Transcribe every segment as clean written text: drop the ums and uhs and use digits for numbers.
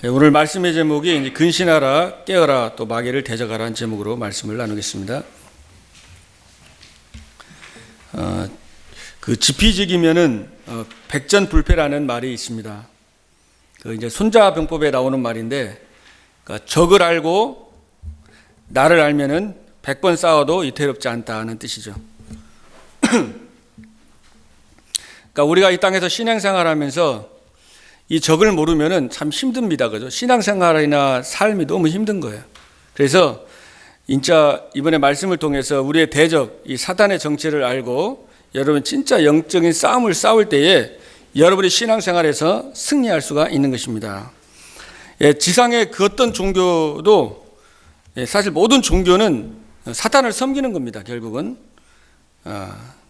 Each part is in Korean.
오늘 말씀의 제목이 이제 근신하라, 깨어라, 또 마귀를 대적하라는 제목으로 말씀을 나누겠습니다. 그 지피지기면은 백전불패라는 말이 있습니다. 그 이제 손자병법에 나오는 말인데, 그러니까 적을 알고 나를 알면은 100번 싸워도 이태롭지 않다는 뜻이죠. 그러니까 우리가 이 땅에서 신앙생활하면서 이 적을 모르면은 참 힘듭니다. 그죠? 신앙생활이나 삶이 너무 힘든 거예요. 그래서 진짜 이번에 말씀을 통해서 우리의 대적, 이 사단의 정체를 알고 여러분 진짜 영적인 싸움을 싸울 때에 여러분의 신앙생활에서 승리할 수가 있는 것입니다. 지상의 그 어떤 종교도 사실 모든 종교는 사탄을 섬기는 겁니다. 결국은.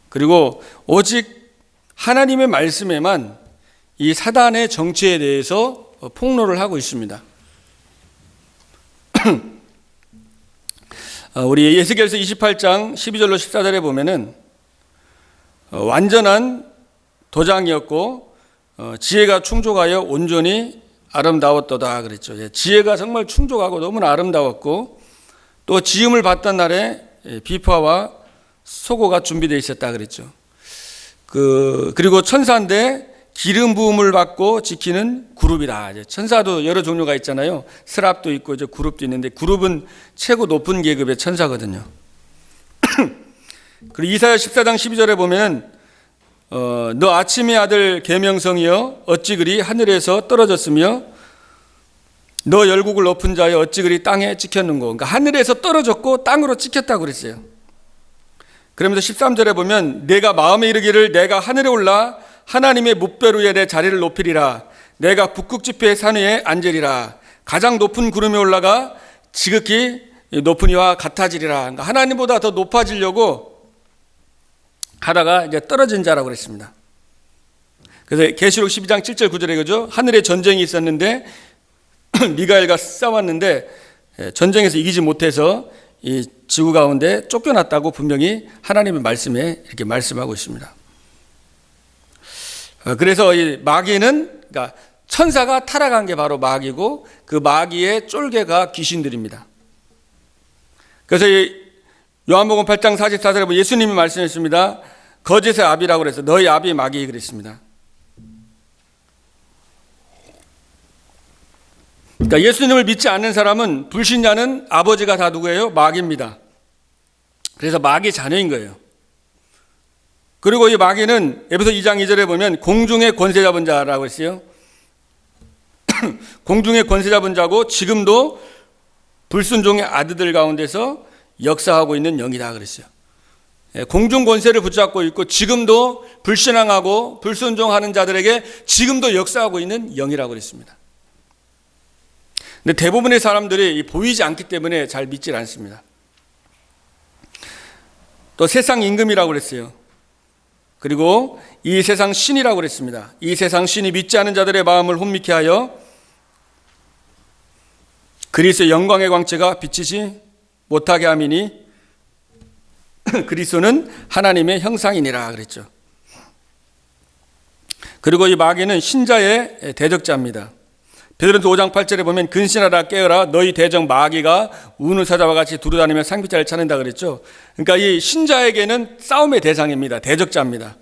그리고 오직 하나님의 말씀에만 이 사단의 정체에 대해서 폭로를 하고 있습니다. 우리 에스겔서 28장 12절로 14절에 보면은 완전한 도장이었고 지혜가 충족하여 온전히 아름다웠도다 그랬죠. 지혜가 정말 충족하고 너무나 아름다웠고 또 지음을 받던 날에 비파와 소고가 준비되어 있었다 그랬죠. 그리고 천사인데 기름 부음을 받고 지키는 그룹이다. 천사도 여러 종류가 있잖아요. 스랍도 있고 이제 그룹도 있는데 그룹은 최고 높은 계급의 천사거든요. 그리고 이사야 14장 12절에 보면 너 아침의 아들 계명성이여 어찌 그리 하늘에서 떨어졌으며 너 열국을 높은 자여 어찌 그리 땅에 찍혔는고. 그러니까 하늘에서 떨어졌고 땅으로 찍혔다고 그랬어요. 그러면서 13절에 보면 내가 마음에 이르기를 내가 하늘에 올라 하나님의 뭇별 위에 내 자리를 높이리라. 내가 북극 지폐의 산 위에 앉으리라. 가장 높은 구름에 올라가 지극히 높은 이와 같아지리라. 그러니까 하나님보다 더 높아지려고 하다가 이제 떨어진 자라고 그랬습니다. 그래서 계시록 12장 7절 9절에 그죠? 하늘에 전쟁이 있었는데 미가엘과 싸웠는데 전쟁에서 이기지 못해서 이 지구 가운데 쫓겨났다고 분명히 하나님의 말씀에 이렇게 말씀하고 있습니다. 그래서 이 마귀는, 그러니까 천사가 타락한 게 바로 마귀고 그 마귀의 쫄개가 귀신들입니다. 그래서 이 요한복음 8장 44절에 보면 예수님이 말씀했습니다. 거짓의 아비라고 그래서 너희 아비 마귀 그랬습니다. 그러니까 예수님을 믿지 않는 사람은 불신자는 아버지가 다 누구예요? 마귀입니다. 그래서 마귀 자녀인 거예요. 그리고 이 마귀는 에베소 2장 2절에 보면 공중의 권세 잡은 자라고 했어요. 공중의 권세 잡은 자고 지금도 불순종의 아들들 가운데서 역사하고 있는 영이다 그랬어요. 공중 권세를 붙잡고 있고 지금도 불신앙하고 불순종하는 자들에게 지금도 역사하고 있는 영이라고 그랬습니다. 근데 대부분의 사람들이 보이지 않기 때문에 잘 믿질 않습니다. 또 세상 임금이라고 그랬어요. 그리고 이 세상 신이라고 그랬습니다. 이 세상 신이 믿지 않은 자들의 마음을 혼미케 하여 그리스도의 영광의 광채가 비치지 못하게 함이니 그리스도는 하나님의 형상이니라 그랬죠. 그리고 이 마귀는 신자의 대적자입니다. 베드로전서 5장 8절에 보면 근신하라 깨어라 너희 대적 마귀가 우는 사자와 같이 두루다니며 상피자를 찾는다 그랬죠. 그러니까 이 신자에게는 싸움의 대상입니다. 대적자입니다.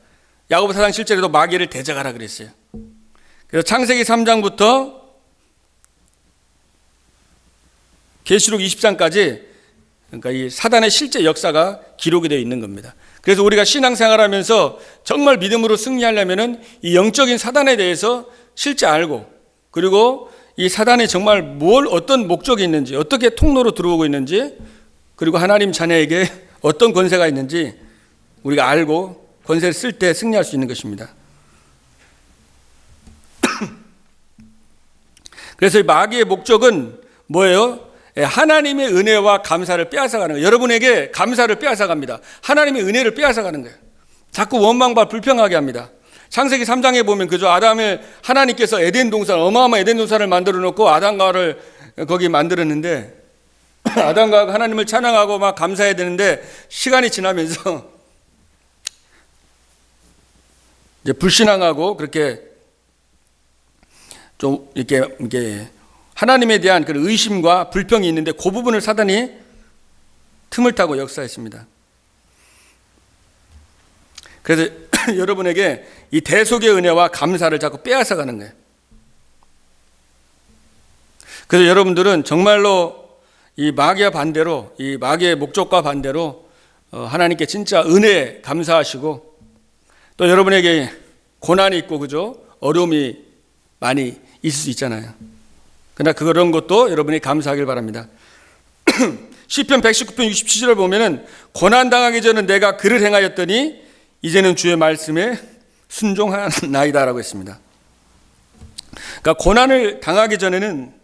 야고보 4장 7절에도 마귀를 대적하라 그랬어요. 그래서 창세기 3장부터 계시록 20장까지 그러니까 이 사단의 실제 역사가 기록이 되어 있는 겁니다. 그래서 우리가 신앙생활하면서 정말 믿음으로 승리하려면은 이 영적인 사단에 대해서 실제 알고 그리고 이 사단이 정말 어떤 목적이 있는지, 어떻게 통로로 들어오고 있는지, 그리고 하나님 자녀에게 어떤 권세가 있는지 우리가 알고 권세를 쓸 때 승리할 수 있는 것입니다. 그래서 이 마귀의 목적은 뭐예요? 하나님의 은혜와 감사를 빼앗아가는 거예요. 여러분에게 감사를 빼앗아갑니다. 하나님의 은혜를 빼앗아가는 거예요. 자꾸 원망과 불평하게 합니다. 창세기 3장에 보면 그죠? 아담을 하나님께서 에덴 동산, 어마어마한 에덴 동산을 만들어 놓고 아담과를 거기 만들었는데 아담과 하나님을 찬양하고 막 감사해야 되는데 시간이 지나면서 이제 불신앙하고 그렇게 좀 이렇게 하나님에 대한 그 의심과 불평이 있는데 그 부분을 사단이 틈을 타고 역사했습니다. 그래서 여러분에게 이 대속의 은혜와 감사를 자꾸 빼앗아가는 거예요. 그래서 여러분들은 정말로 이 마귀와 반대로, 이 마귀의 목적과 반대로 하나님께 진짜 은혜에 감사하시고, 또 여러분에게 고난이 있고 그죠? 어려움이 많이 있을 수 있잖아요. 그러나 그런 것도 여러분이 감사하길 바랍니다. 시편 119편 67절을 보면은 고난 당하기 전에 내가 그를 행하였더니 이제는 주의 말씀에 순종하나이다라고 했습니다. 그러니까 고난을 당하기 전에는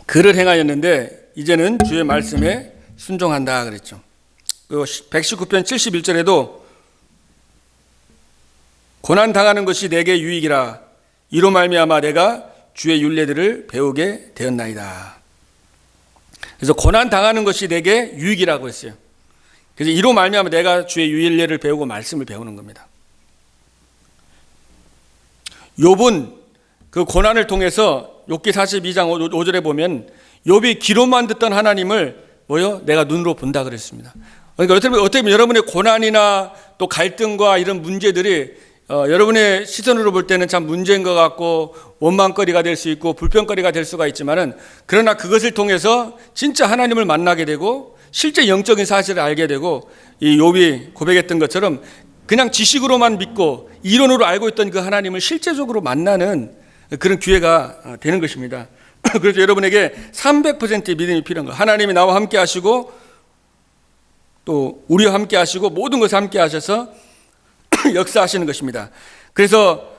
그를 행하였는데 이제는 주의 말씀에 순종한다 그랬죠. 그리고 119편 71절에도 고난 당하는 것이 내게 유익이라 이로 말미암아 내가 주의 율례들을 배우게 되었나이다. 그래서 고난 당하는 것이 내게 유익이라고 했어요. 그래서 이로 말미암아 내가 주의 율례를 배우고 말씀을 배우는 겁니다. 욥은 그 고난을 통해서 욥기 42장 5절에 보면 욥이 귀로만 듣던 하나님을 내가 눈으로 본다 그랬습니다. 그러니까 어떻게 보면 여러분의 고난이나 또 갈등과 이런 문제들이 여러분의 시선으로 볼 때는 참 문제인 것 같고 원망거리가 될 수 있고 불평거리가 될 수가 있지만은, 그러나 그것을 통해서 진짜 하나님을 만나게 되고 실제 영적인 사실을 알게 되고, 이 욥이 고백했던 것처럼 그냥 지식으로만 믿고 이론으로 알고 있던 그 하나님을 실제적으로 만나는 그런 기회가 되는 것입니다. 그래서 여러분에게 300%의 믿음이 필요한 거예요. 하나님이 나와 함께 하시고 또 우리와 함께 하시고 모든 것을 함께 하셔서 역사하시는 것입니다. 그래서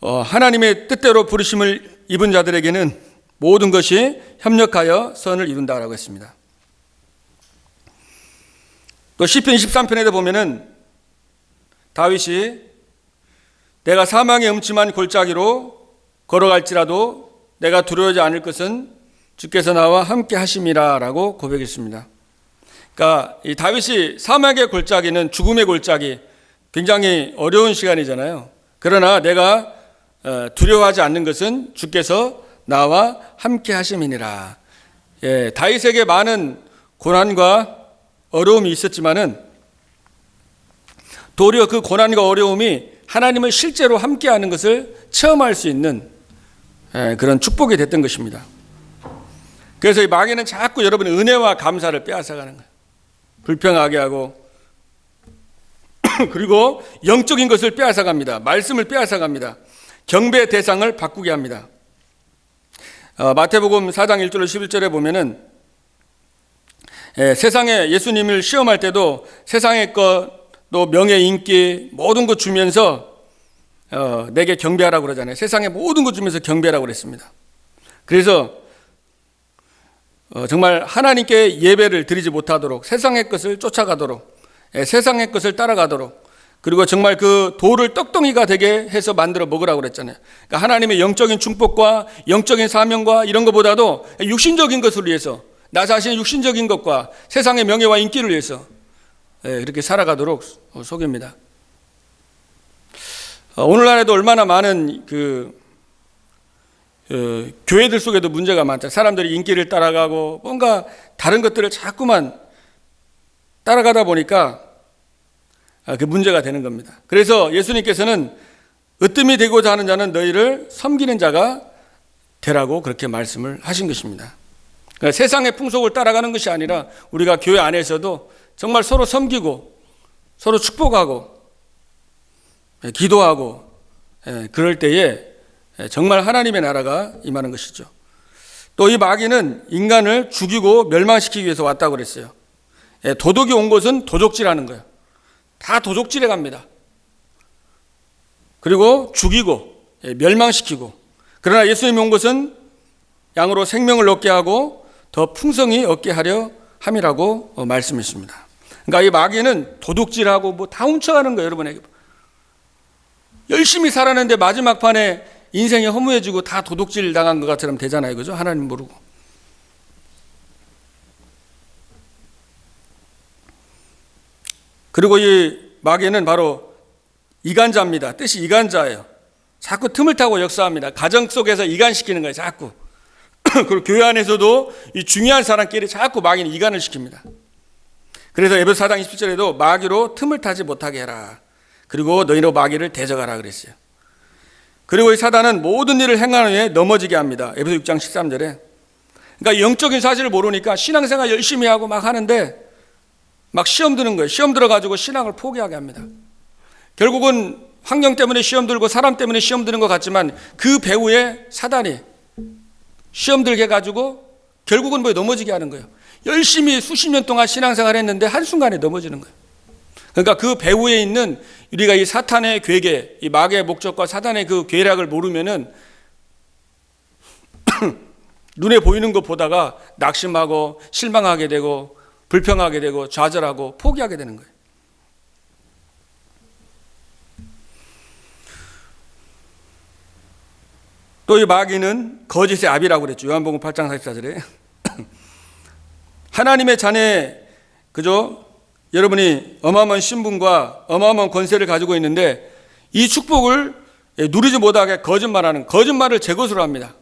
하나님의 뜻대로 부르심을 입은 자들에게는 모든 것이 협력하여 선을 이룬다라고 했습니다. 또 시편 23편에도 보면은 다윗이 내가 사망의 음침한 골짜기로 걸어갈지라도 내가 두려워하지 않을 것은 주께서 나와 함께 하심이라라고 고백했습니다. 그러니까 이 다윗이 사망의 골짜기는 죽음의 골짜기, 굉장히 어려운 시간이잖아요. 그러나 내가 두려워하지 않는 것은 주께서 나와 함께 하심이니라. 예, 다윗에게 많은 고난과 어려움이 있었지만은 도리어 그 고난과 어려움이 하나님을 실제로 함께하는 것을 체험할 수 있는 그런 축복이 됐던 것입니다. 그래서 이 마귀는 자꾸 여러분의 은혜와 감사를 빼앗아가는 거예요. 불평하게 하고 그리고 영적인 것을 빼앗아갑니다. 말씀을 빼앗아갑니다. 경배의 대상을 바꾸게 합니다. 마태복음 4장 1절로 11절에 보면은 세상에 예수님을 시험할 때도 세상의 것, 또 명예, 인기 모든 것 주면서 내게 경배하라고 그러잖아요. 세상의 모든 것 주면서 경배하라고 그랬습니다. 그래서 정말 하나님께 예배를 드리지 못하도록 세상의 것을 쫓아가도록 세상의 것을 따라가도록, 그리고 정말 그 돌을 떡덩이가 되게 해서 만들어 먹으라고 그랬잖아요. 그러니까 하나님의 영적인 축복과 영적인 사명과 이런 것보다도 육신적인 것을 위해서 나 자신의 육신적인 것과 세상의 명예와 인기를 위해서 이렇게 살아가도록 속입니다. 오늘날에도 얼마나 많은 교회들 속에도 문제가 많죠. 사람들이 인기를 따라가고 뭔가 다른 것들을 자꾸만 따라가다 보니까 그 문제가 되는 겁니다. 그래서 예수님께서는 으뜸이 되고자 하는 자는 너희를 섬기는 자가 되라고 그렇게 말씀을 하신 것입니다. 그러니까 세상의 풍속을 따라가는 것이 아니라 우리가 교회 안에서도 정말 서로 섬기고 서로 축복하고 기도하고 그럴 때에 정말 하나님의 나라가 임하는 것이죠. 또 이 마귀는 인간을 죽이고 멸망시키기 위해서 왔다고 그랬어요. 도둑이 온 것은 도적질하는 거예요. 다 도적질해 갑니다. 그리고 죽이고 멸망시키고, 그러나 예수님이 온 것은 양으로 생명을 얻게 하고 더 풍성히 얻게 하려 함이라고 말씀했습니다. 그러니까 이 마귀는 도둑질하고 뭐 다 훔쳐가는 거예요. 여러분에게 열심히 살았는데 마지막 판에 인생이 허무해지고 다 도둑질 당한 것처럼 되잖아요. 그죠? 하나님 모르고. 그리고 이 마귀는 바로 이간자입니다. 뜻이 이간자예요. 자꾸 틈을 타고 역사합니다. 가정 속에서 이간시키는 거예요. 자꾸. 그리고 교회 안에서도 이 중요한 사람끼리 자꾸 마귀는 이간을 시킵니다. 그래서 에베소 4장 27절에도 마귀로 틈을 타지 못하게 해라. 그리고 너희로 마귀를 대적하라 그랬어요. 그리고 이 사단은 모든 일을 행하는 후에 넘어지게 합니다. 에베소 6장 13절에. 그러니까 영적인 사실을 모르니까 신앙생활 열심히 하고 막 하는데 막 시험 드는 거예요. 시험 들어가지고 신앙을 포기하게 합니다. 결국은 환경 때문에 시험 들고 사람 때문에 시험 드는 것 같지만 그 배후에 사단이 시험 들게 해가지고 결국은 뭐 넘어지게 하는 거예요. 열심히 수십 년 동안 신앙생활 했는데 한순간에 넘어지는 거예요. 그러니까 그 배후에 있는 우리가 이 사탄의 괴계, 이 마귀의 목적과 사탄의 그 괴략을 모르면은 눈에 보이는 것 보다가 낙심하고 실망하게 되고 불평하게 되고 좌절하고 포기하게 되는 거예요. 또 이 마귀는 거짓의 아비라고 그랬죠. 요한복음 8장 44절에. 하나님의 자녀, 그죠? 여러분이 어마어마한 신분과 어마어마한 권세를 가지고 있는데 이 축복을 누리지 못하게 거짓말을 제 것으로 합니다.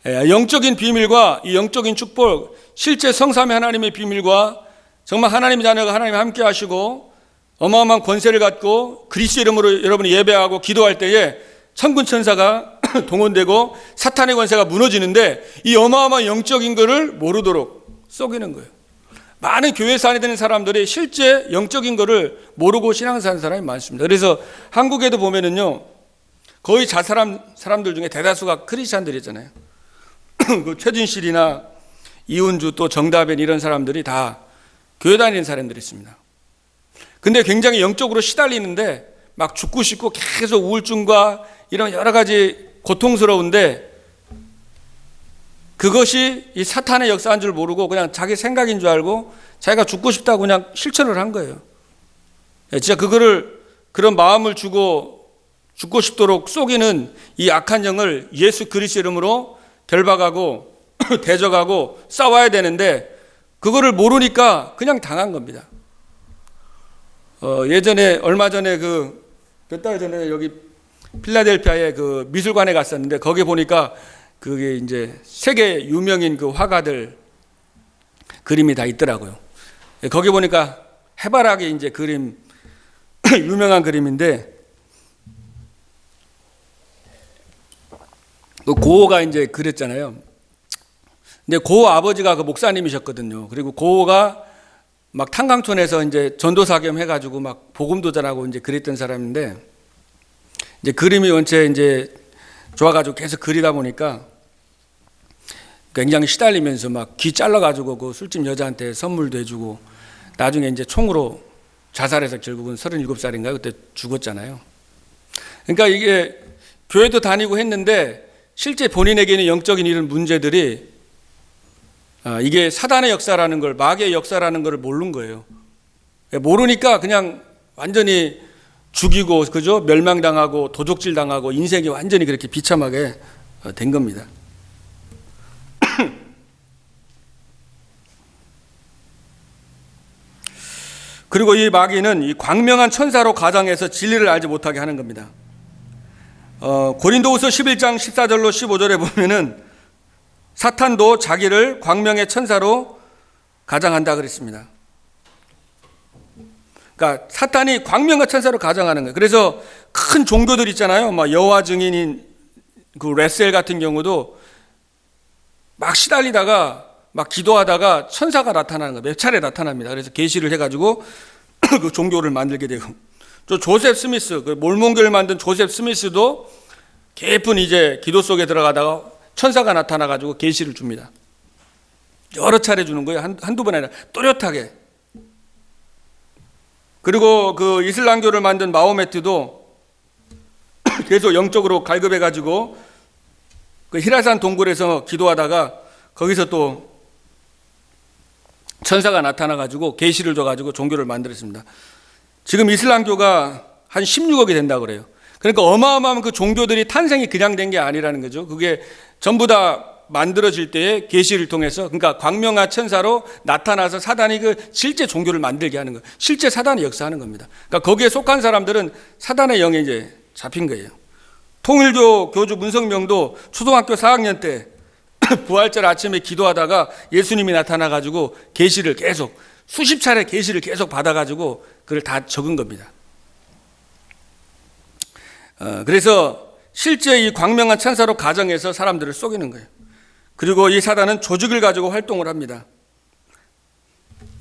영적인 비밀과 이 영적인 축복, 실제 성삼위 하나님의 비밀과 정말 하나님의 자녀가 하나님 함께 하시고 어마어마한 권세를 갖고 그리스도 이름으로 여러분이 예배하고 기도할 때에 천군 천사가 동원되고 사탄의 권세가 무너지는데 이 어마어마한 영적인 것을 모르도록 속이는 거예요. 많은 교회 안에 되는 사람들이 실제 영적인 것을 모르고 신앙사하는 사람이 많습니다. 그래서 한국에도 보면은요, 거의 사람들 중에 대다수가 크리스찬들이잖아요. 그 최진실이나 이은주 또 정다변 이런 사람들이 다 교회 다니는 사람들이 있습니다. 근데 굉장히 영적으로 시달리는데 막 죽고 싶고 계속 우울증과 이런 여러 가지 고통스러운데 그것이 이 사탄의 역사인 줄 모르고 그냥 자기 생각인 줄 알고 자기가 죽고 싶다고 그냥 실천을 한 거예요. 진짜 그런 마음을 주고 죽고 싶도록 속이는 이 악한 영을 예수 그리스도 이름으로 결박하고 대적하고 싸워야 되는데 그거를 모르니까 그냥 당한 겁니다. 예전에 얼마 전에 몇 달 전에 여기 필라델피아에 그 미술관에 갔었는데 거기 보니까 그게 이제 세계 유명인 그 화가들 그림이 다 있더라고요. 거기 보니까 해바라기 이제 그림 유명한 그림인데 그 고호가 이제 그렸잖아요. 근데 고호 아버지가 그 목사님이셨거든요. 그리고 고호가 막 탄광촌에서 이제 전도사 겸 해가지고 막 복음도전하고 이제 그랬던 사람인데 이제 그림이 원체 이제 좋아가지고 계속 그리다 보니까 굉장히 시달리면서 막 귀 잘라가지고 그 술집 여자한테 선물도 해주고 나중에 이제 총으로 자살해서 결국은 37살인가요? 그때 죽었잖아요. 그러니까 이게 교회도 다니고 했는데 실제 본인에게는 영적인 이런 문제들이 이게 사단의 역사라는 걸, 마귀의 역사라는 걸 모르는 거예요. 모르니까 그냥 완전히 죽이고, 그죠? 멸망당하고, 도적질 당하고, 인생이 완전히 그렇게 비참하게 된 겁니다. 그리고 이 마귀는 이 광명한 천사로 가장해서 진리를 알지 못하게 하는 겁니다. 고린도후서 11장 14절로 15절에 보면은 사탄도 자기를 광명의 천사로 가장한다 그랬습니다. 그러니까 사탄이 광명의 천사로 가장하는 거예요. 그래서 큰 종교들 있잖아요. 막 여호와 증인인 그 레셀 같은 경우도 막 시달리다가 막 기도하다가 천사가 나타나는 거예요. 몇 차례 나타납니다. 그래서 계시를 해가지고 그 종교를 만들게 되고, 또 조셉 스미스, 그 몰몬교를 만든 조셉 스미스도 깊은 이제 기도 속에 들어가다가 천사가 나타나가지고 계시를 줍니다. 여러 차례 주는 거예요. 한두 번 아니라 또렷하게. 그리고 그 이슬람교를 만든 마호메트도 계속 영적으로 갈급해가지고 그 히라산 동굴에서 기도하다가 거기서 또 천사가 나타나가지고 계시를 줘가지고 종교를 만들었습니다. 지금 이슬람교가 한 16억이 된다고 그래요. 그러니까 어마어마한 그 종교들이 탄생이 그냥 된 게 아니라는 거죠. 그게 전부 다 만들어질 때에 계시를 통해서, 그러니까 광명한 천사로 나타나서 사단이 그 실제 종교를 만들게 하는 거예요. 실제 사단이 역사하는 겁니다. 그러니까 거기에 속한 사람들은 사단의 영에 이제 잡힌 거예요. 통일교 교주 문성명도 초등학교 4학년 때 부활절 아침에 기도하다가 예수님이 나타나가지고 계시를 계속 수십 차례 계시를 계속 받아가지고 그걸 다 적은 겁니다. 그래서 실제 이 광명한 천사로 가정해서 사람들을 속이는 거예요. 그리고 이 사단은 조직을 가지고 활동을 합니다.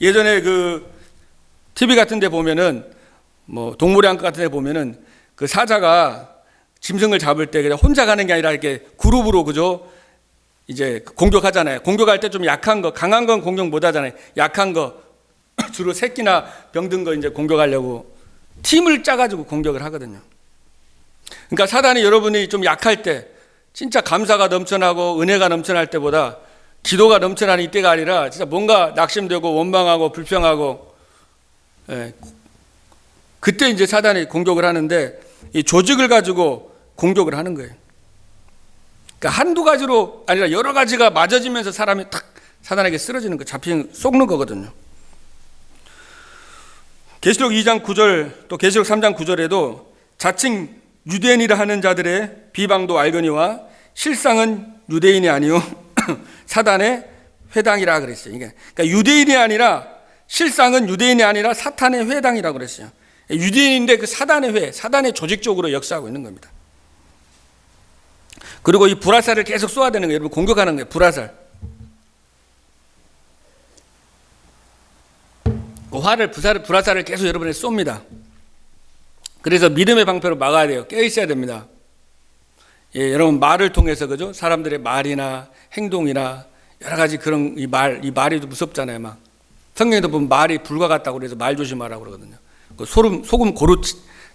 예전에 그 TV 같은 데 보면은 뭐 동물의 왕국 같은 데 보면은 그 사자가 짐승을 잡을 때 그냥 혼자 가는 게 아니라 이렇게 그룹으로 그죠? 이제 공격하잖아요. 공격할 때 좀 약한 거, 강한 건 공격 못 하잖아요. 약한 거 주로 새끼나 병든 거 이제 공격하려고 팀을 짜가지고 공격을 하거든요. 그러니까 사단이 여러분이 좀 약할 때 진짜 감사가 넘쳐나고 은혜가 넘쳐날 때보다 기도가 넘쳐나는 이때가 아니라 진짜 뭔가 낙심되고 원망하고 불평하고 그때 이제 사단이 공격을 하는데 이 조직을 가지고 공격을 하는 거예요. 그러니까 한두 가지로 아니라 여러 가지가 맞아지면서 사람이 탁 사단에게 쓰러지는 거, 속는 거거든요. 계시록 2장 9절 또 계시록 3장 9절에도 자칭 유대인이라 하는 자들의 비방도 알거니와 실상은 유대인이 아니요 사단의 회당이라 그랬어요. 그러니까 유대인이 아니라 실상은 유대인이 아니라 사탄의 회당이라고 그랬어요. 유대인인데 그 사단의 회, 사단의 조직적으로 역사하고 있는 겁니다. 그리고 이 불화살을 계속 쏘아대는 거예요. 여러분 공격하는 거예요. 불화살. 불화살을 계속 여러분에 쏩니다. 그래서 믿음의 방패로 막아야 돼요. 깨어 있어야 됩니다. 예, 여러분 말을 통해서 그죠? 사람들의 말이나 행동이나 여러 가지 그런 이 말이 무섭잖아요. 막 성경에도 보면 말이 불과 같다고 그래서 말 조심하라고 그러거든요.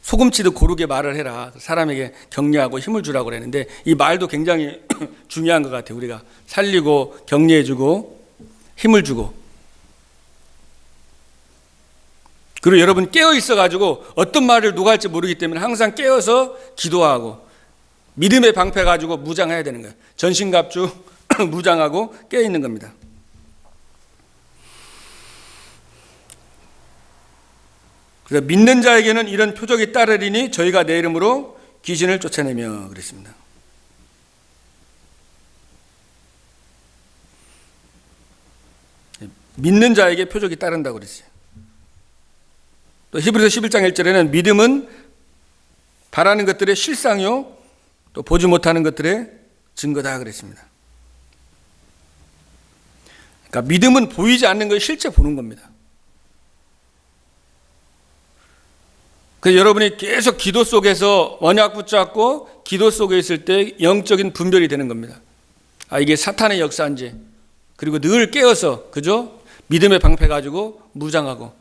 소금치도 고르게 말을 해라. 사람에게 격려하고 힘을 주라고 그랬는데 이 말도 굉장히 중요한 것 같아요. 우리가 살리고 격려해주고 힘을 주고. 그리고 여러분 깨어 있어가지고 어떤 말을 누가 할지 모르기 때문에 항상 깨어서 기도하고 믿음의 방패 가지고 무장해야 되는 거예요. 전신갑주 무장하고 깨어 있는 겁니다. 그래서 믿는 자에게는 이런 표적이 따르리니 저희가 내 이름으로 귀신을 쫓아내며 그랬습니다. 믿는 자에게 표적이 따른다고 그랬어요. 또 히브리서 11장 1절에는 믿음은 바라는 것들의 실상이요 또 보지 못하는 것들의 증거다 그랬습니다. 그러니까 믿음은 보이지 않는 걸 실제 보는 겁니다. 그래서 여러분이 계속 기도 속에서 언약 붙잡고 기도 속에 있을 때 영적인 분별이 되는 겁니다. 아, 이게 사탄의 역사인지. 그리고 늘 깨어서 그죠? 믿음의 방패 가지고 무장하고.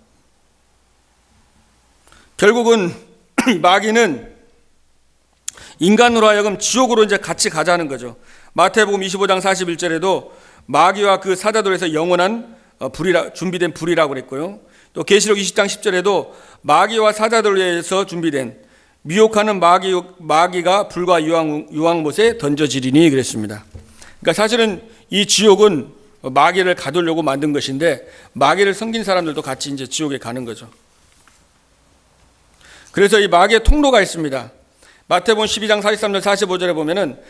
결국은 마귀는 인간으로 하여금 지옥으로 이제 같이 가자는 거죠. 마태복음 25장 41절에도 마귀와 그 사자들에서 영원한 준비된 불이라고 그랬고요. 또 계시록 20장 10절에도 마귀와 사자들을 위해서 준비된 미혹하는 마귀가 불과 유황못에 던져지리니 그랬습니다. 그러니까 사실은 이 지옥은 마귀를 가두려고 만든 것인데 마귀를 섬긴 사람들도 같이 이제 지옥에 가는 거죠. 그래서 이 마귀의 통로가 있습니다. 마태복음 12장 43절 45절에 보면은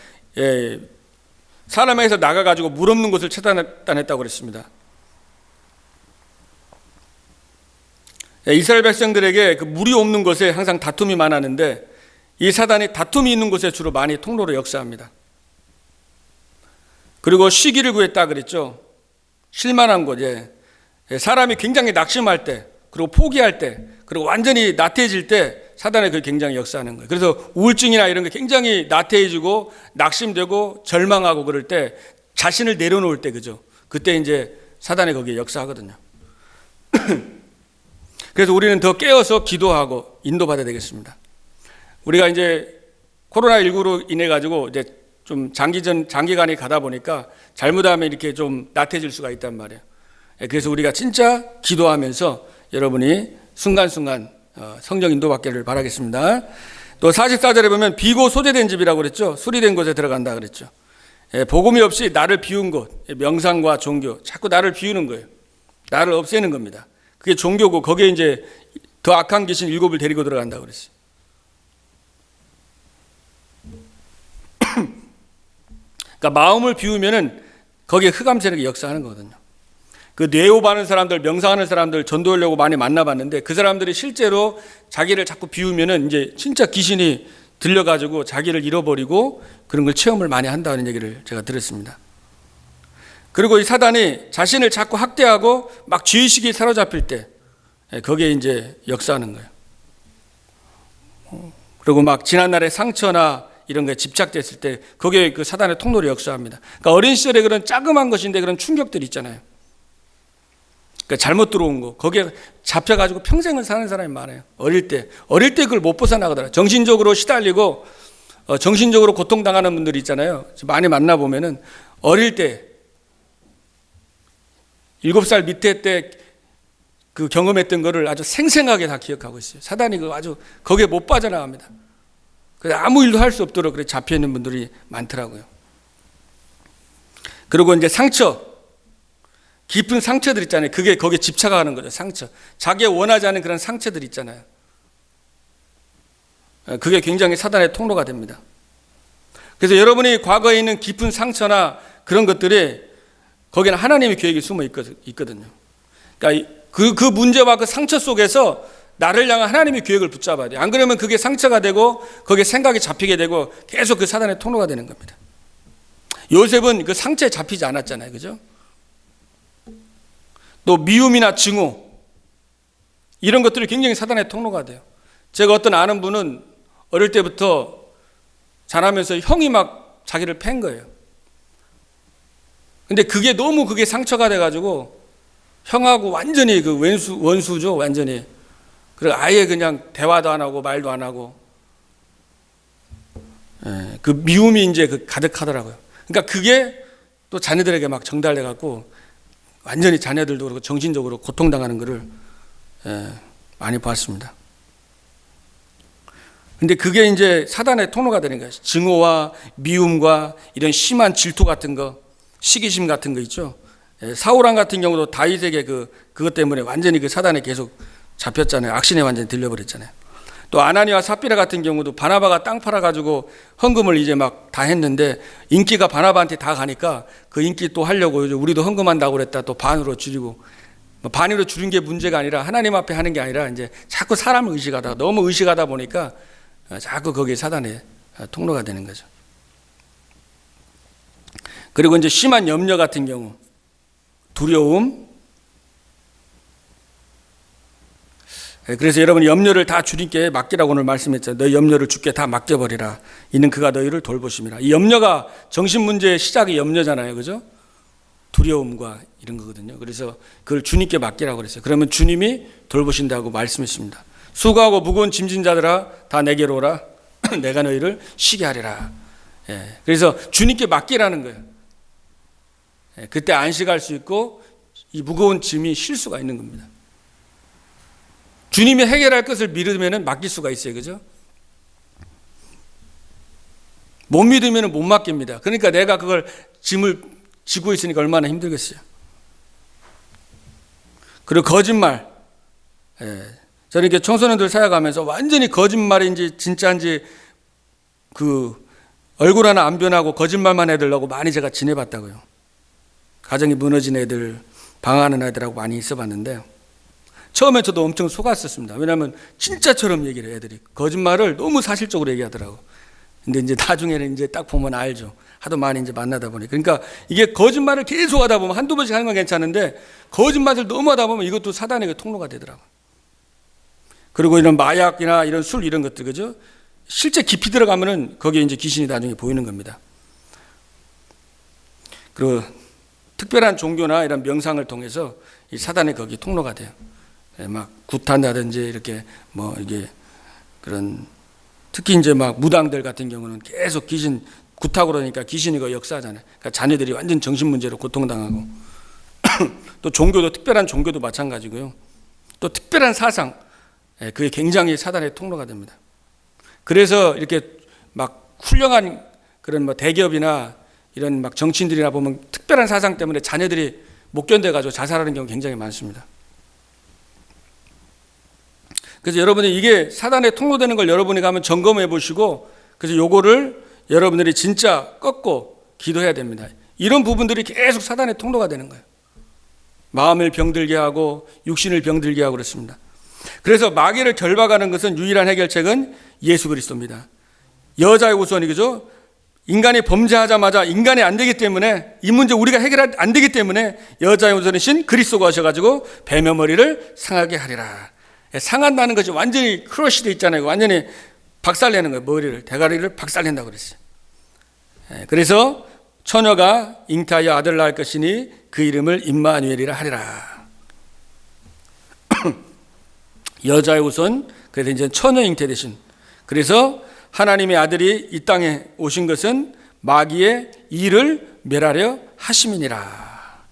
사람에게서 나가가지고 물 없는 곳을 차단했다고 그랬습니다. 이스라엘 백성들에게 그 물이 없는 곳에 항상 다툼이 많았는데 이 사단이 다툼이 있는 곳에 주로 많이 통로로 역사합니다. 그리고 시기를 구했다 그랬죠. 실만한 곳. 사람이 굉장히 낙심할 때 그리고 포기할 때 그리고 완전히 나태해질 때 사단이 그걸 굉장히 역사하는 거예요. 그래서 우울증이나 이런 게 굉장히 나태해지고 낙심되고 절망하고 그럴 때 자신을 내려놓을 때 그죠. 그때 이제 사단이 거기에 역사하거든요. 그래서 우리는 더 깨어서 기도하고 인도받아야 되겠습니다. 우리가 이제 코로나19로 인해 가지고 이제 좀 장기간이 가다 보니까 잘못하면 이렇게 좀 나태해질 수가 있단 말이에요. 그래서 우리가 진짜 기도하면서 여러분이 순간순간 성령 인도받기를 바라겠습니다. 또 44절에 보면 비고 소재된 집이라고 그랬죠. 수리된 곳에 들어간다 그랬죠. 복음이 없이 나를 비운 곳, 명상과 종교, 자꾸 나를 비우는 거예요. 나를 없애는 겁니다. 그게 종교고 거기에 이제 더 악한 귀신 7을 데리고 들어간다고 그랬어요. 그러니까 마음을 비우면은 거기에 흑암 세력이 역사하는 거거든요. 그 뇌호하는 사람들, 명상하는 사람들 전도하려고 많이 만나봤는데 그 사람들이 실제로 자기를 자꾸 비우면은 이제 진짜 귀신이 들려가지고 자기를 잃어버리고 그런 걸 체험을 많이 한다는 얘기를 제가 들었습니다. 그리고 이 사단이 자신을 자꾸 학대하고 막 죄의식이 사로잡힐 때 거기에 이제 역사하는 거예요. 그리고 막 지난날의 상처나 이런 거에 집착됐을 때 거기에 그 사단의 통로를 역사합니다. 그러니까 어린 시절에 그런 짜금한 것인데 그런 충격들이 있잖아요. 그러니까 잘못 들어온 거 거기에 잡혀가지고 평생을 사는 사람이 많아요. 어릴 때 그걸 못 벗어나가더라. 정신적으로 시달리고 정신적으로 고통당하는 분들이 있잖아요. 많이 만나보면은 어릴 때 7살 밑에 때 그 경험했던 거를 아주 생생하게 다 기억하고 있어요. 사단이 그 아주 거기에 못 빠져나갑니다. 그래서 아무 일도 할 수 없도록 그렇게 잡혀 있는 분들이 많더라고요. 그리고 이제 상처, 깊은 상처들 있잖아요. 그게 거기에 집착하는 거죠. 상처. 자기가 원하지 않은 그런 상처들 있잖아요. 그게 굉장히 사단의 통로가 됩니다. 그래서 여러분이 과거에 있는 깊은 상처나 그런 것들이 거기는 하나님의 계획이 숨어 있거든요. 그러니까 그 문제와 그 상처 속에서 나를 향한 하나님의 계획을 붙잡아야 돼요. 안 그러면 그게 상처가 되고 거기에 생각이 잡히게 되고 계속 그 사단의 통로가 되는 겁니다. 요셉은 그 상처에 잡히지 않았잖아요. 그죠? 또 미움이나 증오 이런 것들이 굉장히 사단의 통로가 돼요. 제가 어떤 아는 분은 어릴 때부터 자라면서 형이 막 자기를 팬 거예요. 근데 그게 상처가 돼가지고 형하고 완전히 그 원수죠. 완전히. 그리고 아예 그냥 대화도 안 하고 말도 안 하고. 그 미움이 이제 가득하더라고요. 그러니까 그게 또 자녀들에게 막 전달돼갖고 완전히 자녀들도 그렇고 정신적으로 고통당하는 것을 많이 봤습니다. 근데 그게 이제 사단의 통로가 되는 거예요. 증오와 미움과 이런 심한 질투 같은 거, 시기심 같은 거 있죠. 사울왕 같은 경우도 다윗에게 그것 때문에 완전히 그 사단에 계속 잡혔잖아요. 악신에 완전히 들려버렸잖아요. 또 아나니와 삽비라 같은 경우도 바나바가 땅 팔아가지고 헌금을 이제 막 다 했는데 인기가 바나바한테 다 가니까 그 인기 또 하려고 우리도 헌금한다고 그랬다 또 반으로 줄이고 반으로 줄인 게 문제가 아니라 하나님 앞에 하는 게 아니라 이제 자꾸 사람을 의식하다가 너무 의식하다 보니까 자꾸 거기에 사단의 통로가 되는 거죠. 그리고 이제 심한 염려 같은 경우 두려움. 그래서 여러분 염려를 다 주님께 맡기라고 오늘 말씀했죠. 너희 염려를 주께 다 맡겨버리라. 이는 그가 너희를 돌보심이라. 이 염려가 정신문제의 시작이 염려잖아요. 그죠? 두려움과 이런 거거든요. 그래서 그걸 주님께 맡기라고 그랬어요. 그러면 주님이 돌보신다고 말씀했습니다. 수고하고 무거운 짐진 자들아 다 내게로 오라. 내가 너희를 쉬게 하리라. 그래서 주님께 맡기라는 거예요. 그때 안식할 수 있고 이 무거운 짐이 쉴 수가 있는 겁니다. 주님이 해결할 것을 믿으면 맡길 수가 있어요. 그죠? 못 믿으면 못 맡깁니다. 그러니까 내가 그걸 짐을 지고 있으니까 얼마나 힘들겠어요. 그리고 거짓말. 저는 이렇게 청소년들 사역하면서 완전히 거짓말인지 진짜인지 그 얼굴 하나 안 변하고 거짓말만 애들하고 많이 제가 지내봤다고요. 가정이 무너진 애들, 방황하는 애들하고 많이 있어봤는데 처음에 저도 엄청 속았었습니다. 왜냐하면 진짜처럼 얘기를 해요. 애들이 거짓말을 너무 사실적으로 얘기하더라고. 근데 이제 나중에는 이제 딱 보면 알죠. 하도 많이 이제 만나다 보니. 그러니까 이게 거짓말을 계속 하다 보면 한두 번씩 하는 건 괜찮은데 거짓말을 너무 하다 보면 이것도 사단의 통로가 되더라고. 그리고 이런 마약이나 이런 술 이런 것들, 그죠? 실제 깊이 들어가면은 거기에 이제 귀신이 나중에 보이는 겁니다. 그리고 특별한 종교나 이런 명상을 통해서 이 사단의 거기 통로가 돼요. 막 굿한다든지 이렇게 뭐 이게 그런 특히 이제 막 무당들 같은 경우는 계속 귀신 굿하고 그러니까 귀신이 그 역사하잖아요. 그러니까 자녀들이 완전 정신 문제로 고통당하고 또 종교도 특별한 종교도 마찬가지고요. 또 특별한 사상 그게 굉장히 사단의 통로가 됩니다. 그래서 이렇게 막 훌륭한 그런 뭐 대기업이나 이런 막 정치인들이나 보면 특별한 사상 때문에 자녀들이 못 견뎌가지고 자살하는 경우 굉장히 많습니다. 그래서 여러분이 이게 사단의 통로되는 걸 여러분이 가면 점검해 보시고 그래서 요거를 여러분들이 진짜 꺾고 기도해야 됩니다. 이런 부분들이 계속 사단의 통로가 되는 거예요. 마음을 병들게 하고 육신을 병들게 하고 그렇습니다. 그래서 마귀를 결박하는 것은 유일한 해결책은 예수 그리스도입니다. 여자의 우선이 그죠? 인간이 범죄하자마자 인간이 안 되기 때문에 이 문제 우리가 해결 안 되기 때문에 여자의 우선이신 그리스도가 오셔가지고 뱀의 머리를 상하게 하리라. 상한다는 것이 완전히 크러쉬돼 있잖아요. 완전히 박살내는 거예요. 머리를, 대가리를 박살낸다고 그랬어요. 그래서 처녀가 잉태하여 아들 낳을 것이니 그 이름을 임마누엘이라 하리라. 여자의 우선, 그래서 이제 처녀 잉태 대신. 그래서 하나님의 아들이 이 땅에 오신 것은 마귀의 일을 멸하려 하심이니라.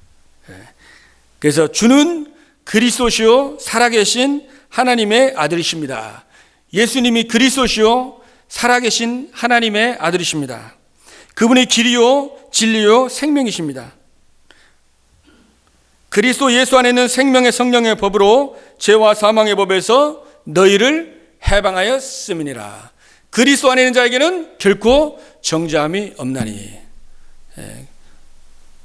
그래서 주는 그리스도시요 살아계신 하나님의 아들이십니다. 예수님이 그리스도시요 살아계신 하나님의 아들이십니다. 그분이 길이요 진리요 생명이십니다. 그리스도 예수 안에 있는 생명의 성령의 법으로 죄와 사망의 법에서 너희를 해방하였음이니라. 그리스도 안에 있는 자에게는 결코 정죄함이 없나니.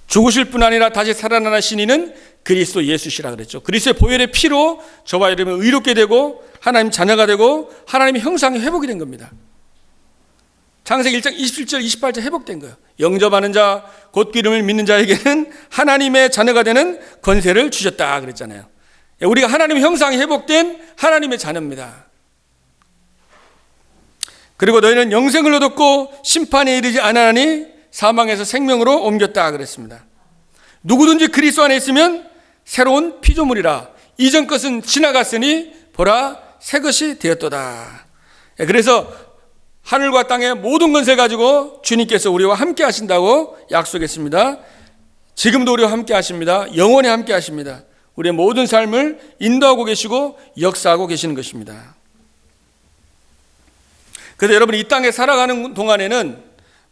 죽으실 뿐 아니라 다시 살아나신 이는 그리스도 예수시라 그랬죠. 그리스도의 보혈의 피로 저와 여러분은 의롭게 되고 하나님 자녀가 되고 하나님의 형상이 회복이 된 겁니다. 창세기 1장 27절 28절 회복된 거예요. 영접하는 자 곧 이름을 믿는 자에게는 하나님의 자녀가 되는 권세를 주셨다 그랬잖아요. 우리가 하나님의 형상이 회복된 하나님의 자녀입니다. 그리고 너희는 영생을 얻었고 심판에 이르지 않으니 사망에서 생명으로 옮겼다 그랬습니다. 누구든지 그리스도 안에 있으면 새로운 피조물이라. 이전 것은 지나갔으니 보라 새 것이 되었도다. 그래서 하늘과 땅의 모든 권세 가지고 주님께서 우리와 함께 하신다고 약속했습니다. 지금도 우리와 함께 하십니다. 영원히 함께 하십니다. 우리의 모든 삶을 인도하고 계시고 역사하고 계시는 것입니다. 그래서 여러분 이 땅에 살아가는 동안에는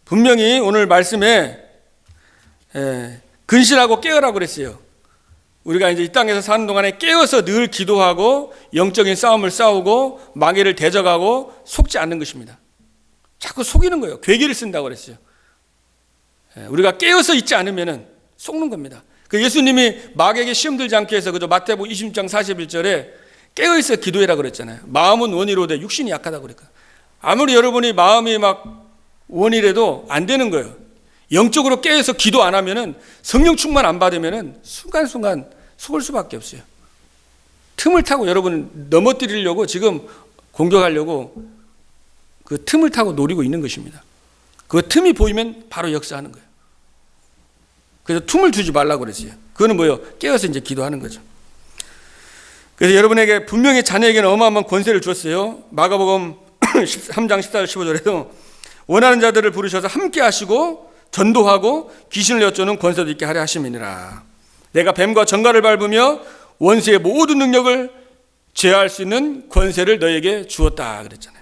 분명히 오늘 말씀에 근신하고 깨어라고 그랬어요. 우리가 이제 이 땅에서 사는 동안에 깨어서 늘 기도하고 영적인 싸움을 싸우고 마귀를 대적하고 속지 않는 것입니다. 자꾸 속이는 거예요. 괴기를 쓴다고 그랬어요. 우리가 깨어서 있지 않으면 속는 겁니다. 그 예수님이 마귀에게 시험 들지 않게 해서 그저 마태복음 20장 41절에 깨어있어 기도해라 그랬잖아요. 마음은 원이로되 육신이 약하다고 그랬거든요. 아무리 여러분이 마음이 막 원이라도 안 되는 거예요. 영적으로 깨어서 기도 안 하면은 성령 충만 안 받으면은 순간순간 속을 수밖에 없어요. 틈을 타고 여러분 넘어뜨리려고 지금 공격하려고 그 틈을 타고 노리고 있는 것입니다. 그 틈이 보이면 바로 역사하는 거예요. 그래서 틈을 두지 말라고 그랬어요. 그거는 뭐예요? 깨어서 이제 기도하는 거죠. 그래서 여러분에게 분명히 자녀에게는 어마어마한 권세를 줬어요. 마가복음 3장 14절 15절에도 원하는 자들을 부르셔서 함께 하시고 전도하고 귀신을 여쫓는 권세도 있게 하려 하심이니라. 내가 뱀과 정갈을 밟으며 원수의 모든 능력을 제어할 수 있는 권세를 너에게 주었다 그랬잖아요.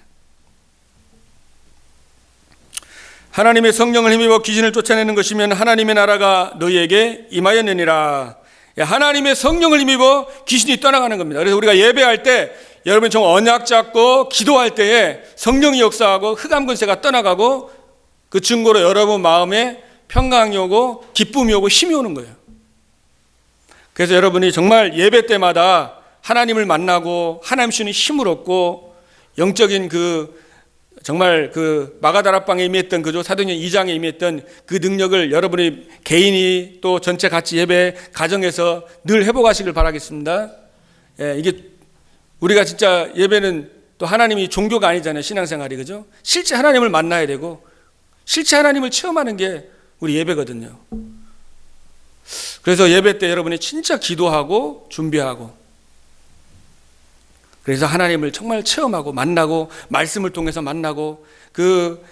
하나님의 성령을 힘입어 귀신을 쫓아내는 것이면 하나님의 나라가 너희에게 임하였느니라. 하나님의 성령을 힘입어 귀신이 떠나가는 겁니다. 그래서 우리가 예배할 때 여러분 정말 언약 잡고 기도할 때에 성령이 역사하고 흑암 권세가 떠나가고 그 증거로 여러분 마음에 평강이 오고 기쁨이 오고 힘이 오는 거예요. 그래서 여러분이 정말 예배 때마다 하나님을 만나고 하나님 주시는 힘을 얻고 영적인 정말 마가다락방에 임했던 그죠 사도행전 2장에 임했던 그 능력을 여러분이 개인이 또 전체 같이 예배 가정에서 늘 회복하시길 바라겠습니다. 이게 우리가 진짜 예배는 또 하나님이 종교가 아니잖아요. 신앙생활이 그죠? 실제 하나님을 만나야 되고 실제 하나님을 체험하는 게 우리 예배거든요. 그래서 예배 때 여러분이 진짜 기도하고 준비하고 그래서 하나님을 정말 체험하고 만나고 말씀을 통해서 만나고 그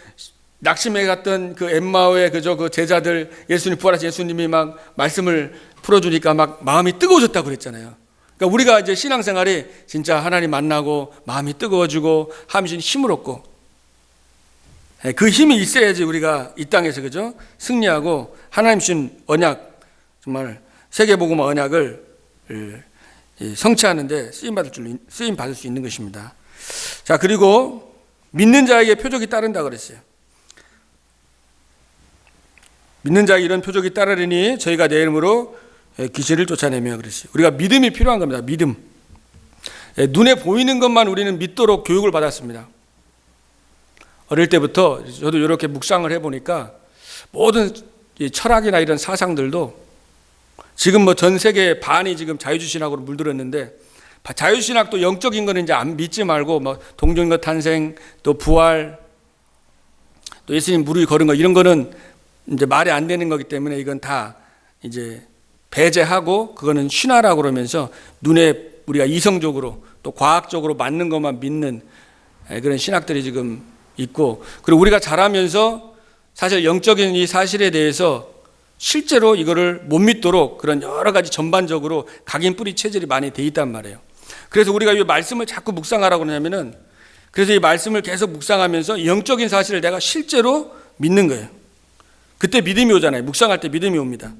낙심해 갔던 그 엠마오의 그 제자들 예수님 부활하신 예수님이 막 말씀을 풀어주니까 막 마음이 뜨거워졌다고 그랬잖아요. 그러니까 우리가 이제 신앙생활이 진짜 하나님 만나고 마음이 뜨거워지고 하나님 힘을 얻고 그 힘이 있어야지 우리가 이 땅에서 그죠 승리하고 하나님 주신 언약 정말 세계복음화 언약을 성취하는데 쓰임 받을 수 있는 것입니다. 자, 그리고 믿는 자에게 표적이 따른다 그랬어요. 믿는 자에게 이런 표적이 따르리니 저희가 내 이름으로 귀신을 쫓아내며 그랬어요. 우리가 믿음이 필요한 겁니다. 믿음. 눈에 보이는 것만 우리는 믿도록 교육을 받았습니다. 어릴 때부터 저도 이렇게 묵상을 해보니까 모든 철학이나 이런 사상들도 지금 뭐 전 세계 반이 지금 자유주의신학으로 물들었는데, 자유신학도 영적인 거는 이제 안 믿지 말고 뭐 동정과 탄생, 또 부활, 또 예수님 무릎이 걸은 거, 이런 거는 이제 말이 안 되는 거기 때문에 이건 다 이제 배제하고 그거는 신화라고 그러면서 눈에 우리가 이성적으로 또 과학적으로 맞는 것만 믿는 그런 신학들이 지금 있고, 그리고 우리가 자라면서 사실 영적인 이 사실에 대해서 실제로 이거를 못 믿도록 그런 여러 가지 전반적으로 각인 뿌리 체질이 많이 돼 있단 말이에요. 그래서 우리가 이 말씀을 자꾸 묵상하라고 하냐면은, 그래서 이 말씀을 계속 묵상하면서 영적인 사실을 내가 실제로 믿는 거예요. 그때 믿음이 오잖아요. 묵상할 때 믿음이 옵니다.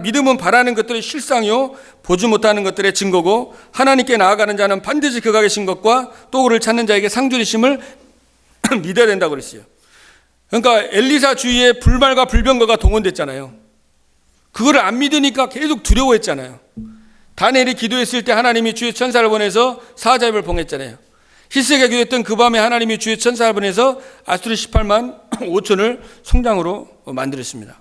믿음은 바라는 것들의 실상이요 보지 못하는 것들의 증거고, 하나님께 나아가는 자는 반드시 그가 계신 것과 또 그를 찾는 자에게 상 주리심을 믿어야 된다고 그랬어요. 그러니까 엘리사 주위에 불말과 불병거가 동원됐잖아요. 그거를 안 믿으니까 계속 두려워했잖아요. 다니엘이 기도했을 때 하나님이 주의 천사를 보내서 사자입을 봉했잖아요. 히스기야가 기도했던 그 밤에 하나님이 주의 천사를 보내서 아수르 18만 5천을 성장으로 만들었습니다.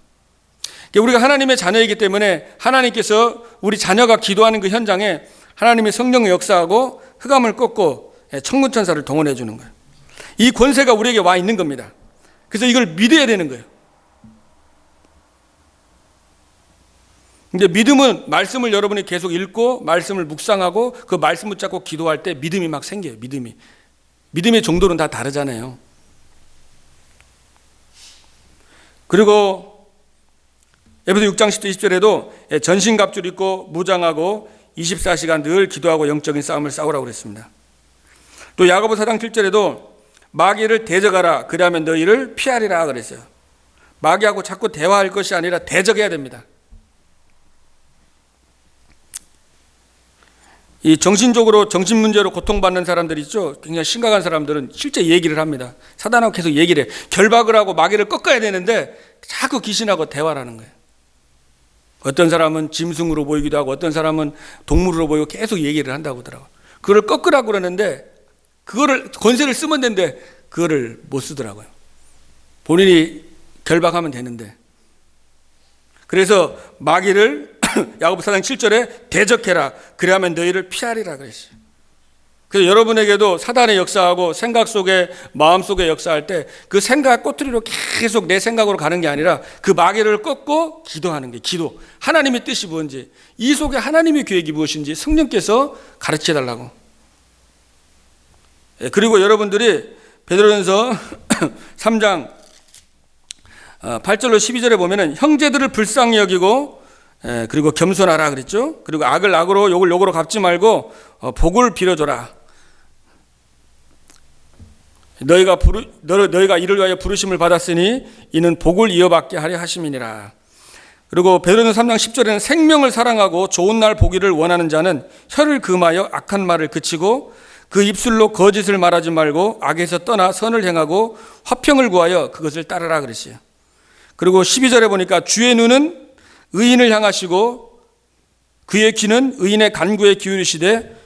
우리가 하나님의 자녀이기 때문에 하나님께서 우리 자녀가 기도하는 그 현장에 하나님의 성령의 역사하고 흑암을 꺾고 천군 천사를 동원해 주는 거예요. 이 권세가 우리에게 와 있는 겁니다. 그래서 이걸 믿어야 되는 거예요. 근데 믿음은 말씀을 여러분이 계속 읽고 말씀을 묵상하고 그 말씀 붙잡고 기도할 때 믿음이 막 생겨요. 믿음의 정도는 다 다르잖아요. 그리고 에베소 6장 10절 20절에도 전신갑주를 입고 무장하고 24시간 늘 기도하고 영적인 싸움을 싸우라고 그랬습니다. 또 야고보 4장 7절에도 마귀를 대적하라 그리하면 너희를 피하리라 그랬어요. 마귀하고 자꾸 대화할 것이 아니라 대적해야 됩니다. 이 정신적으로 정신 문제로 고통받는 사람들 있죠. 굉장히 심각한 사람들은 실제 얘기를 합니다. 사단하고 계속 얘기를 해. 결박을 하고 마귀를 꺾어야 되는데 자꾸 귀신하고 대화를 하는 거예요. 어떤 사람은 짐승으로 보이기도 하고 어떤 사람은 동물으로 보이고 계속 얘기를 한다고 하더라고요. 그걸 꺾으라고 그러는데 그거를 권세를 쓰면 되는데 그거를 못 쓰더라고요. 본인이 결박하면 되는데. 그래서 마귀를 야고보 4장 7절에 대적해라 그리하면 너희를 피하리라 그랬어요. 그래서 여러분에게도 사단의 역사하고 생각 속에 마음 속에 역사할 때 그 생각 꼬투리로 계속 내 생각으로 가는 게 아니라 그 마귀를 꺾고 기도하는 게 기도. 하나님의 뜻이 뭔지, 이 속에 하나님의 계획이 무엇인지 성령께서 가르쳐 달라고. 그리고 여러분들이 베드로전서 3장 8절로 12절에 보면은 형제들을 불쌍히 여기고 그리고 겸손하라 그랬죠. 그리고 악을 악으로 욕을 욕으로 갚지 말고 복을 빌어줘라. 너희가 이를 위하여 부르심을 받았으니 이는 복을 이어받게 하려 하심이니라. 그리고 베드로전서 3장 10절에는 생명을 사랑하고 좋은 날 보기를 원하는 자는 혀를 금하여 악한 말을 그치고 그 입술로 거짓을 말하지 말고 악에서 떠나 선을 행하고 화평을 구하여 그것을 따르라 그랬어요. 그리고 12절에 보니까 주의 눈은 의인을 향하시고 그의 귀는 의인의 간구에 기울이시되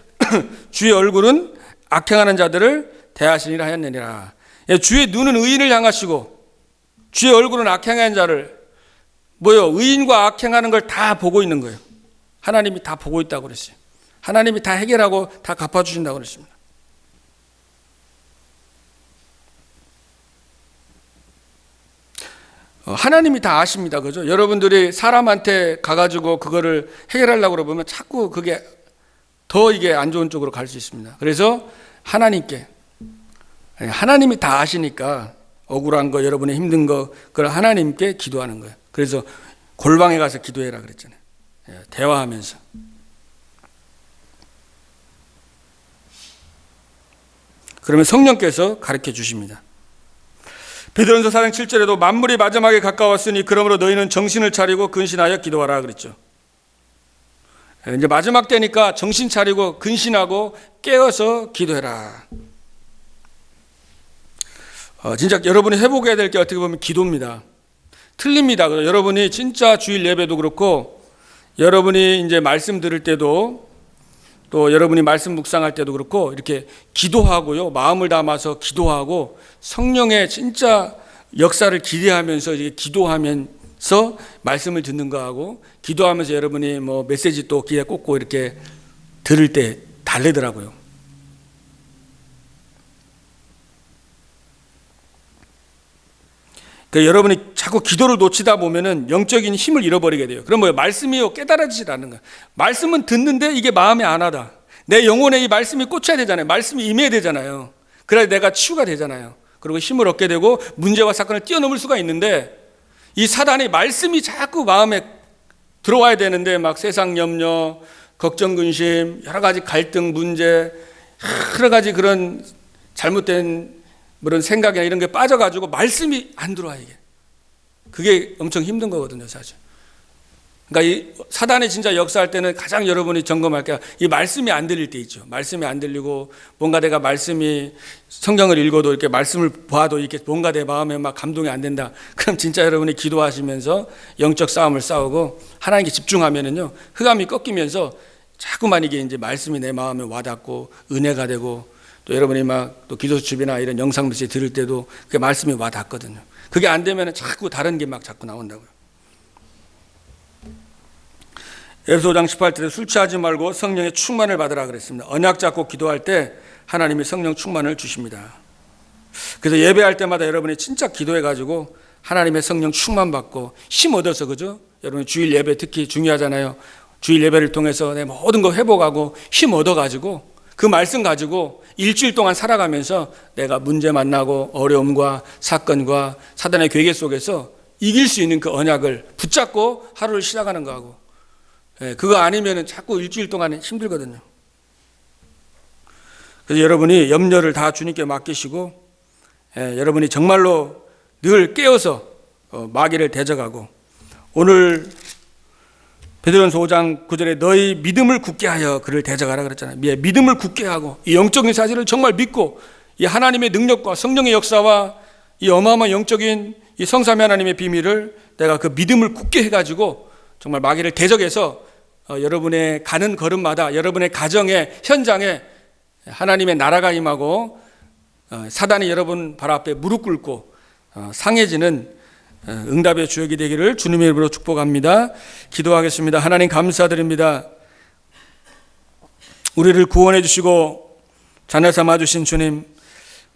주의 얼굴은 악행하는 자들을 대하시니라 하였느니라. 주의 눈은 의인을 향하시고 주의 얼굴은 악행하는 자를 의인과 악행하는 걸 다 보고 있는 거예요. 하나님이 다 보고 있다고 그랬어요. 하나님이 다 해결하고 다 갚아주신다고 그랬습니다. 하나님이 다 아십니다. 그죠? 여러분들이 사람한테 가가지고 그거를 해결하려고 그러면 자꾸 그게 더 이게 안 좋은 쪽으로 갈 수 있습니다. 그래서 하나님이 다 아시니까 억울한 거, 여러분의 힘든 거, 그걸 하나님께 기도하는 거예요. 그래서 골방에 가서 기도해라 그랬잖아요. 대화하면서. 그러면 성령께서 가르쳐 주십니다. 베드로전서 4장 7절에도 만물이 마지막에 가까웠으니 그러므로 너희는 정신을 차리고 근신하여 기도하라 그랬죠. 이제 마지막 때니까 정신 차리고 근신하고 깨어서 기도해라. 진짜 여러분이 회복해야 될 게 어떻게 보면 기도입니다. 틀립니다. 여러분이 진짜 주일 예배도 그렇고 여러분이 이제 말씀 들을 때도 또 여러분이 말씀 묵상할 때도 그렇고 이렇게 기도하고요. 마음을 담아서 기도하고 성령의 진짜 역사를 기대하면서 이렇게 기도하면서 말씀을 듣는 거하고 기도하면서 여러분이 뭐 메시지 또 귀에 꽂고 이렇게 들을 때 다르더라고요. 그러니까 여러분이 자꾸 기도를 놓치다 보면은 영적인 힘을 잃어버리게 돼요. 그럼 뭐예요? 말씀이 깨달아지질 않는 거야. 말씀은 듣는데 이게 마음에 안 와다. 내 영혼에 이 말씀이 꽂혀야 되잖아요. 말씀이 임해야 되잖아요. 그래야 내가 치유가 되잖아요. 그리고 힘을 얻게 되고 문제와 사건을 뛰어넘을 수가 있는데 이 사단이 말씀이 자꾸 마음에 들어와야 되는데 막 세상 염려, 걱정, 근심, 여러 가지 갈등, 문제, 여러 가지 그런 잘못된 그런 생각이나 이런 게 빠져가지고 말씀이 안 들어와 이게. 그게 엄청 힘든 거거든요, 사실. 그러니까 이 사단이 진짜 역사할 때는 가장 여러분이 점검할 게 이 말씀이 안 들릴 때 있죠. 말씀이 안 들리고 뭔가 내가 말씀이 성경을 읽어도 이렇게 말씀을 봐도 이렇게 뭔가 내 마음에 막 감동이 안 된다. 그럼 진짜 여러분이 기도하시면서 영적 싸움을 싸우고 하나님께 집중하면은요 흑암이 꺾이면서 자꾸만 이게 이제 말씀이 내 마음에 와닿고 은혜가 되고 또 여러분이 막 또 기도 수첩이나 이런 영상 메시지 들을 때도 그 말씀이 와닿거든요. 그게 안 되면 자꾸 다른 게 막 자꾸 나온다고요. 에베소 5장 18절에 술 취하지 말고 성령의 충만을 받으라 그랬습니다. 언약 잡고 기도할 때 하나님이 성령 충만을 주십니다. 그래서 예배할 때마다 여러분이 진짜 기도해가지고 하나님의 성령 충만 받고 힘 얻어서 그죠? 여러분 주일 예배 특히 중요하잖아요. 주일 예배를 통해서 내 모든 거 회복하고 힘 얻어가지고 그 말씀 가지고 일주일 동안 살아가면서 내가 문제 만나고 어려움과 사건과 사단의 괴계 속에서 이길 수 있는 그 언약을 붙잡고 하루를 시작하는 거하고 그거 아니면 자꾸 일주일 동안 힘들거든요. 그래서 여러분이 염려를 다 주님께 맡기시고 여러분이 정말로 늘 깨어서 마귀를 대적하고 오늘 베드로전서 5장 9절에 너희 믿음을 굳게 하여 그를 대적하라 그랬잖아요. 믿음을 굳게 하고 이 영적인 사실을 정말 믿고 이 하나님의 능력과 성령의 역사와 이 어마어마한 영적인 이 성삼위 하나님의 비밀을 내가 그 믿음을 굳게 해가지고 정말 마귀를 대적해서 여러분의 가는 걸음마다 여러분의 가정의 현장에 하나님의 나라가 임하고 사단이 여러분 발 앞에 무릎 꿇고 상해지는 응답의 주역이 되기를 주님의 이름으로 축복합니다. 기도하겠습니다. 하나님 감사드립니다. 우리를 구원해 주시고 자녀 삼아 주신 주님,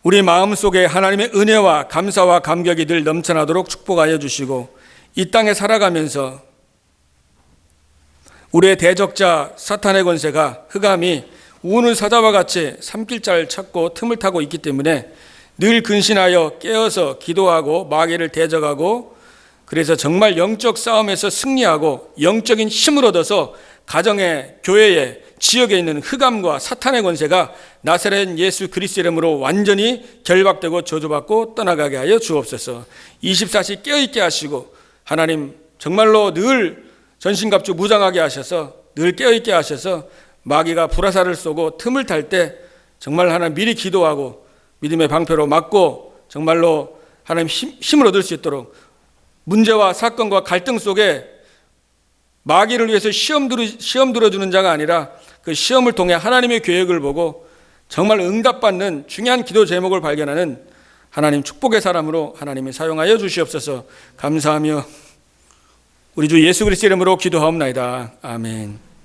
우리 마음속에 하나님의 은혜와 감사와 감격이 늘 넘쳐나도록 축복하여 주시고 이 땅에 살아가면서 우리의 대적자 사탄의 권세가 흑암이 우는 사자와 같이 삼킬자를 찾고 틈을 타고 있기 때문에 늘 근신하여 깨어서 기도하고 마귀를 대적하고 그래서 정말 영적 싸움에서 승리하고 영적인 힘을 얻어서 가정에 교회에 지역에 있는 흑암과 사탄의 권세가 나사렛 예수 그리스도 이름으로 완전히 결박되고 저주받고 떠나가게 하여 주옵소서. 24시 깨어있게 하시고 하나님 정말로 늘 전신갑주 무장하게 하셔서 늘 깨어있게 하셔서 마귀가 불화살을 쏘고 틈을 탈 때 정말 하나님 미리 기도하고 믿음의 방패로 막고 정말로 하나님 힘을 얻을 수 있도록 문제와 사건과 갈등 속에 마귀를 위해서 시험 들어주는 자가 아니라 그 시험을 통해 하나님의 계획을 보고 정말 응답받는 중요한 기도 제목을 발견하는 하나님 축복의 사람으로 하나님이 사용하여 주시옵소서. 감사하며 우리 주 예수 그리스도 이름으로 기도하옵나이다. 아멘.